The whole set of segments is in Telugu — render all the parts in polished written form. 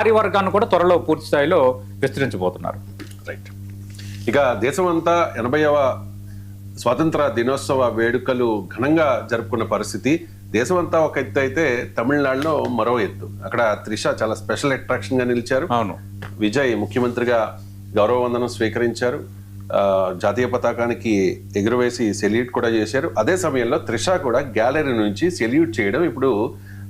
కార్యవర్గాన్ని కూడా త్వరలో పూర్తి స్థాయిలో విస్తరించబోతున్నారు. రైట్. ఇక దేశమంతా 80వ స్వాతంత్ర దినోత్సవ వేడుకలు ఘనంగా జరుపుకున్న పరిస్థితి. దేశమంతా ఒక ఎత్తు అయితే తమిళనాడులో మరో ఎత్తు. అక్కడ త్రిష చాలా స్పెషల్ అట్రాక్షన్ గా నిలిచారు. అవును, విజయ్ ముఖ్యమంత్రిగా గౌరవ వందనం స్వీకరించారు. జాతీయ పతాకానికి ఎగురవేసి సెల్యూట్ కూడా చేశారు. అదే సమయంలో త్రిష కూడా గ్యాలరీ నుంచి సెల్యూట్ చేయడం ఇప్పుడు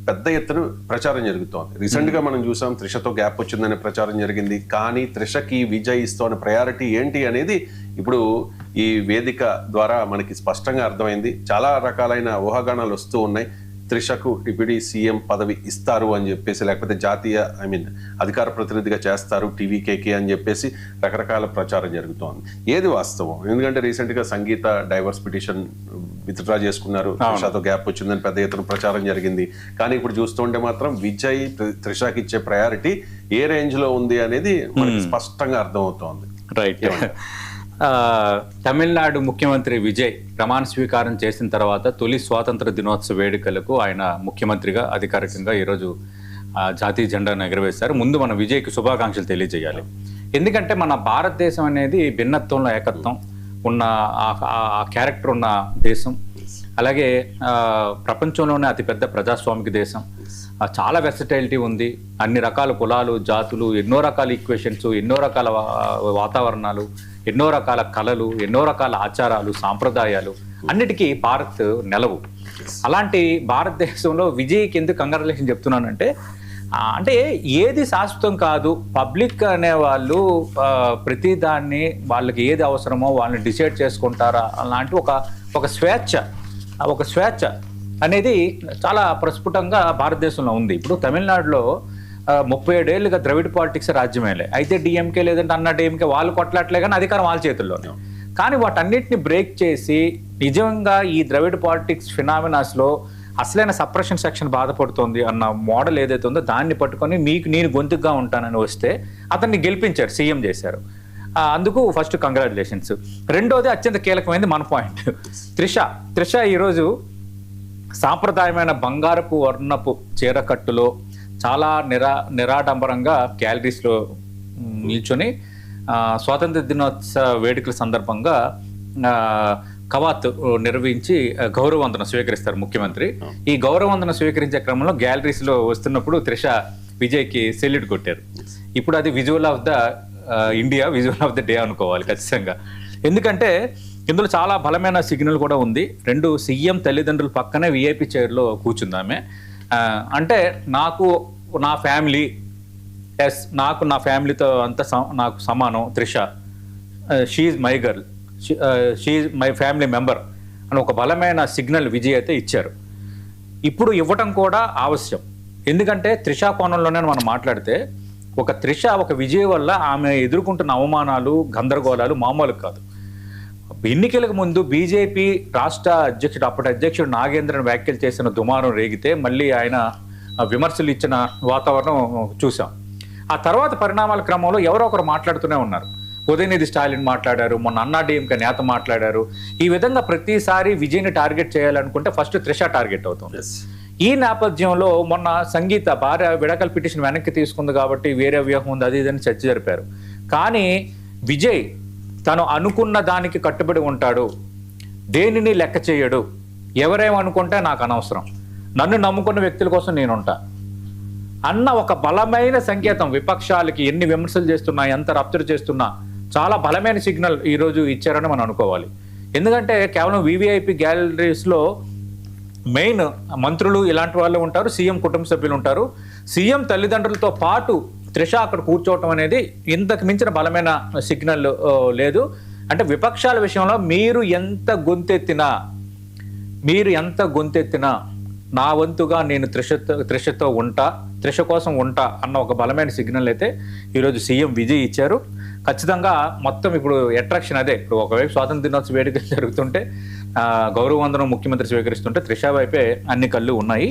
పెద్ద ఎత్తున ప్రచారం జరుగుతోంది. రీసెంట్ గా మనం చూసాం త్రిషతో గ్యాప్ వచ్చిందనే ప్రచారం జరిగింది. కానీ త్రిషకి విజయ్ ఇస్తున్న ప్రయారిటీ ఏంటి అనేది ఇప్పుడు ఈ వేదిక ద్వారా మనకి స్పష్టంగా అర్థమైంది. చాలా రకాలైన ఊహాగానాలు వస్తూ ఉన్నాయి. త్రిషకు డిప్యూటీ సీఎం పదవి ఇస్తారు అని చెప్పేసి, లేకపోతే జాతీయ అధికార ప్రతినిధిగా చేస్తారు టీవీకేకి అని చెప్పేసి రకరకాల ప్రచారం జరుగుతోంది. ఏది వాస్తవం? ఎందుకంటే రీసెంట్ గా సంగీత డైవర్స్ పిటిషన్ విత్డ్రా చేసుకున్నారు. త్రిషతో గ్యాప్ వచ్చిందని పెద్ద ఎత్తున ప్రచారం జరిగింది. కానీ ఇప్పుడు చూస్తుంటే మాత్రం విజయ్ త్రిషకి ఇచ్చే ప్రయారిటీ ఏ రేంజ్ లో ఉంది అనేది మనకి స్పష్టంగా అర్థమవుతోంది. రైట్. తమిళనాడు ముఖ్యమంత్రి విజయ్ ప్రమాణ స్వీకారం చేసిన తర్వాత తొలి స్వాతంత్ర దినోత్సవ వేడుకలకు ఆయన ముఖ్యమంత్రిగా అధికారికంగా ఈరోజు జాతీయ జెండాను ఎగరవేశారు. ముందు మన విజయ్కి శుభాకాంక్షలు తెలియజేయాలి. ఎందుకంటే మన భారతదేశం అనేది భిన్నత్వంలో ఏకత్వం ఉన్న ఆ క్యారెక్టర్ ఉన్న దేశం. అలాగే ప్రపంచంలోనే అతిపెద్ద ప్రజాస్వామిక దేశం. చాలా వెర్సటైలిటీ ఉంది. అన్ని రకాల కులాలు, జాతులు, ఎన్నో రకాల ఈక్వేషన్స్, ఎన్నో రకాల వాతావరణాలు, ఎన్నో రకాల కళలు, ఎన్నో రకాల ఆచారాలు, సాంప్రదాయాలు, అన్నిటికీ భారత్ నెలవు. అలాంటి భారతదేశంలో విజయ్కి ఎందుకు కంగ్రాచులేషన్ చెప్తున్నానంటే, అంటే ఏది శాశ్వతం కాదు. పబ్లిక్ అనేవాళ్ళు ప్రతి దాన్ని వాళ్ళకి ఏది అవసరమో వాళ్ళని డిసైడ్ చేసుకుంటారా అలాంటి ఒక స్వేచ్ఛ అనేది చాలా ప్రస్ఫుటంగా భారతదేశంలో ఉంది. ఇప్పుడు తమిళనాడులో 37 ఏళ్ళుగా ద్రవిడ పాలిటిక్స్ రాజ్యమేలే. అయితే డిఎంకే లేదంటే అన్న డిఎంకే వాళ్ళు కొట్లాట్లే, కానీ అధికారం వాళ్ళ చేతుల్లోనే. కానీ వాటన్నిటిని బ్రేక్ చేసి నిజంగా ఈ ద్రవిడ పాలిటిక్స్ ఫినామినాస్లో అసలైన సప్రెషన్ సెక్షన్ బాధపడుతోంది అన్న మోడల్ ఏదైతే ఉందో దాన్ని పట్టుకొని మీకు నేను గొంతుగా ఉంటానని వస్తే అతన్ని గెలిపించారు, సీఎం చేశారు. అందుకు ఫస్ట్ కంగ్రాచులేషన్స్. రెండోది అత్యంత కీలకమైనది మన పాయింట్. త్రిష ఈరోజు సాంప్రదాయమైన బంగారపు వర్ణపు చీరకట్టులో చాలా నిరాడంబరంగా గ్యాలరీస్లో నిల్చొని స్వాతంత్ర దినోత్సవ వేడుకల సందర్భంగా కవాత్ నిర్వహించి గౌరవవందనం స్వీకరిస్తారు ముఖ్యమంత్రి. ఈ గౌరవవందనం స్వీకరించే క్రమంలో గ్యాలరీస్లో వస్తున్నప్పుడు త్రిష విజయ్కి సెల్యూట్ కొట్టారు. ఇప్పుడు అది visual of the India, visual of the day అనుకోవాలి ఖచ్చితంగా. ఎందుకంటే ఇందులో చాలా బలమైన సిగ్నల్ కూడా ఉంది. 2 సీఎం తల్లిదండ్రుల పక్కనే విఐపి చైర్లో కూర్చుందామే. అంటే నాకు నా ఫ్యామిలీ, నాకు నా ఫ్యామిలీతో అంత నాకు సమానం. Trisha she's my girl, she's my family member అని ఒక బలమైన సిగ్నల్ విజయ్ అయితే ఇచ్చారు. ఇప్పుడు ఇవ్వటం కూడా ఆవశ్యం. ఎందుకంటే త్రిష కోణంలోనే మనం మాట్లాడితే ఒక విజయ్ వల్ల ఆమె ఎదుర్కొంటున్న అవమానాలు, గందరగోళాలు మామూలు కాదు. ఎన్నికలకు ముందు బీజేపీ రాష్ట్ర అధ్యక్షుడు, అప్పటి అధ్యక్షుడు నాగేంద్రన్ వ్యాఖ్యలు చేసిన దుమారం రేగితే మళ్ళీ ఆయన విమర్శలు ఇచ్చిన వాతావరణం చూసాం. ఆ తర్వాత పరిణామాల క్రమంలో ఎవరో ఒకరు మాట్లాడుతూనే ఉన్నారు. ఉదయనిధి స్టాలిన్ మాట్లాడారు, మొన్న అన్నా డిఎంకే నేత మాట్లాడారు. ఈ విధంగా ప్రతిసారి విజయ్ని టార్గెట్ చేయాలనుకుంటే ఫస్ట్ త్రిష టార్గెట్ అవుతుంది. ఈ నేపథ్యంలో మొన్న సంగీత భార్య విడాకుల పిటిషన్ వెనక్కి తీసుకుంది కాబట్టి వేరే వ్యూహం ఉంది, అది ఇదని చర్చ జరిపారు. కానీ విజయ్ తను అనుకున్న దానికి కట్టుబడి ఉంటాడు, దేనిని లెక్క చేయడు. ఎవరేమనుకుంటే నాకు అనవసరం, నన్ను నమ్ముకున్న వ్యక్తుల కోసం నేనుంటా అన్న ఒక బలమైన సంకేతం విపక్షాలకి. ఎన్ని విమర్శలు చేస్తున్నా, ఎంత రప్తులు చేస్తున్నా చాలా బలమైన సిగ్నల్ ఈరోజు ఇచ్చారని మనం అనుకోవాలి. ఎందుకంటే కేవలం వివిఐపి గ్యాలరీస్లో మెయిన్ మంత్రులు ఇలాంటి వాళ్ళు ఉంటారు, సీఎం కుటుంబ సభ్యులు ఉంటారు. సీఎం తల్లిదండ్రులతో పాటు త్రిష అక్కడ కూర్చోవటం అనేది ఇంతకు మించిన బలమైన సిగ్నల్ లేదు. అంటే విపక్షాల విషయంలో మీరు ఎంత గొంతెత్తినా నా వంతుగా నేను త్రిషతో ఉంటా, త్రిష కోసం ఉంటా అన్న ఒక బలమైన సిగ్నల్ అయితే ఈరోజు సీఎం విజయ్ ఇచ్చారు. ఖచ్చితంగా మొత్తం ఇప్పుడు అట్రాక్షన్ అదే. ఇప్పుడు ఒకవైపు స్వాతంత్ర దినోత్సవ వేడుకలు జరుగుతుంటే, గౌరవవందనం ముఖ్యమంత్రి స్వీకరిస్తుంటే త్రిష వైపే అన్ని కళ్ళు ఉన్నాయి.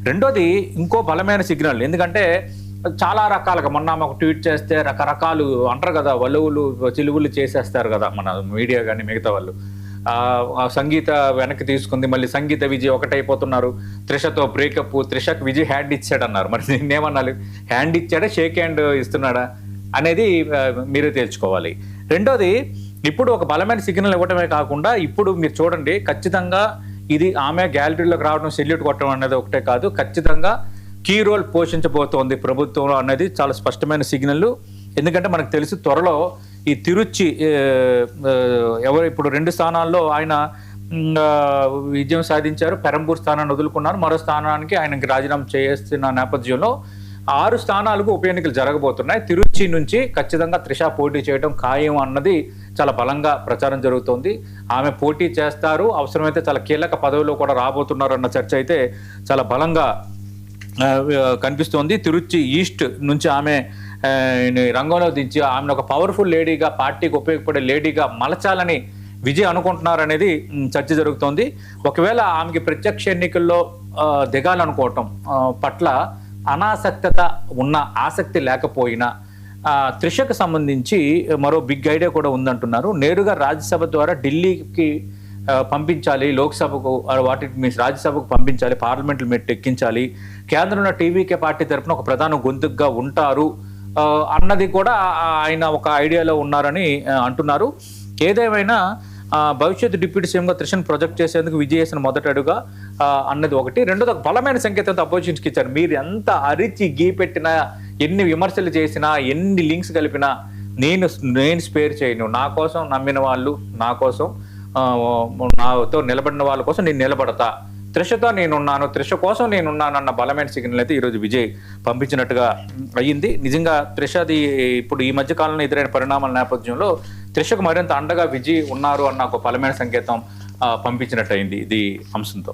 రెండోది ఇంకో బలమైన సిగ్నల్. ఎందుకంటే చాలా రకాలుగా మొన్న మాకు ట్వీట్ చేస్తే రకరకాలు అంటారు కదా, వలువులు చిలువులు చేసేస్తారు కదా మన మీడియా కానీ మిగతా వాళ్ళు. సంగీత వెనక్కి తీసుకుంది, మళ్ళీ సంగీత విజయ్ ఒకటైపోతున్నారు, త్రిషతో బ్రేకప్, త్రిషకు విజయ్ హ్యాండ్ ఇచ్చాడు అన్నారు. మరి నేనేమన్నాను, హ్యాండ్ ఇచ్చాడా షేక్ హ్యాండ్ ఇస్తున్నాడా అనేది మీరే తేల్చుకోవాలి. రెండోది, ఇప్పుడు ఒక బలమైన సిగ్నల్ ఇవ్వటమే కాకుండా ఇప్పుడు మీరు చూడండి, ఖచ్చితంగా ఇది ఆమె గ్యాలరీలోకి రావడం, సెల్యూట్ కొట్టడం అనేది ఒకటే కాదు, ఖచ్చితంగా కీ రోల్ పోషించబోతోంది ప్రభుత్వంలో అనేది చాలా స్పష్టమైన సిగ్నల్. ఎందుకంటే మనకు తెలుసు త్వరలో ఈ తిరుచి ఎవరు ఇప్పుడు 2 స్థానాల్లో ఆయన విజయం సాధించారు. పెరంబూర్ స్థానాన్ని వదులుకున్నారు, మరో స్థానానికి ఆయనకి రాజీనామా చేస్తున్న నేపథ్యంలో 6 స్థానాలకు ఉప ఎన్నికలు జరగబోతున్నాయి. తిరుచి నుంచి ఖచ్చితంగా త్రిష పోటీ చేయడం ఖాయం అన్నది చాలా బలంగా ప్రచారం జరుగుతోంది. ఆమె పోటీ చేస్తారు, అవసరమైతే చాలా కీలక పదవిలో కూడా రాబోతున్నారు అన్న చర్చ అయితే చాలా బలంగా కనిపిస్తోంది. తిరుచి ఈస్ట్ నుంచి ఆమె రంగంలో దించి ఆమెను ఒక పవర్ఫుల్ లేడీగా, పార్టీకి ఉపయోగపడే లేడీగా మలచాలని విజయ్ అనుకుంటున్నారనేది చర్చ జరుగుతోంది. ఒకవేళ ఆమెకి ప్రత్యక్ష ఎన్నికల్లో దిగాలనుకోవటం పట్ల అనాసక్తత ఉన్న, ఆసక్తి లేకపోయినా త్రిషకు సంబంధించి మరో బిగ్ ఐడియా కూడా ఉందంటున్నారు. నేరుగా రాజ్యసభ ద్వారా ఢిల్లీకి పంపించాలి, లోక్సభకు వాటి రాజ్యసభకు పంపించాలి, పార్లమెంట్లు మెట్టు ఎక్కించాలి, కేంద్రంలో టీవీకే పార్టీ తరఫున ఒక ప్రధాన గొంతుగా ఉంటారు అన్నది కూడా ఆయన ఒక ఐడియాలో ఉన్నారని అంటున్నారు. ఏదేమైనా భవిష్యత్తు డిప్యూటీ సీఎంగా త్రిషను ప్రొజెక్ట్ చేసేందుకు విజయ్ చేసిన మొదటి అడుగా అన్నది ఒకటి. రెండోది, ఒక బలమైన సంకేతంతో అపోజిషన్కి ఇచ్చారు. మీరు ఎంత అరిచి గీపెట్టినా, ఎన్ని విమర్శలు చేసినా, ఎన్ని లింక్స్ కలిపినా నేను స్పేర్ చేయను. నా కోసం నమ్మిన వాళ్ళు, నా కోసం నాతో నిలబడిన వాళ్ళ కోసం నేను నిలబడతా, త్రిషతో నేనున్నాను, త్రిష కోసం నేనున్నాను అన్న బలమైన సిగ్నల్ అయితే ఈరోజు విజయ్ పంపించినట్టుగా అయ్యింది. నిజంగా త్రిషది ఇప్పుడు ఈ మధ్య కాలంలో ఎదురైన పరిణామాల నేపథ్యంలో త్రిషకు మరింత అండగా విజయ్ ఉన్నారు అన్న ఒక బలమైన సంకేతం పంపించినట్టు అయింది ఇది అంశంతో.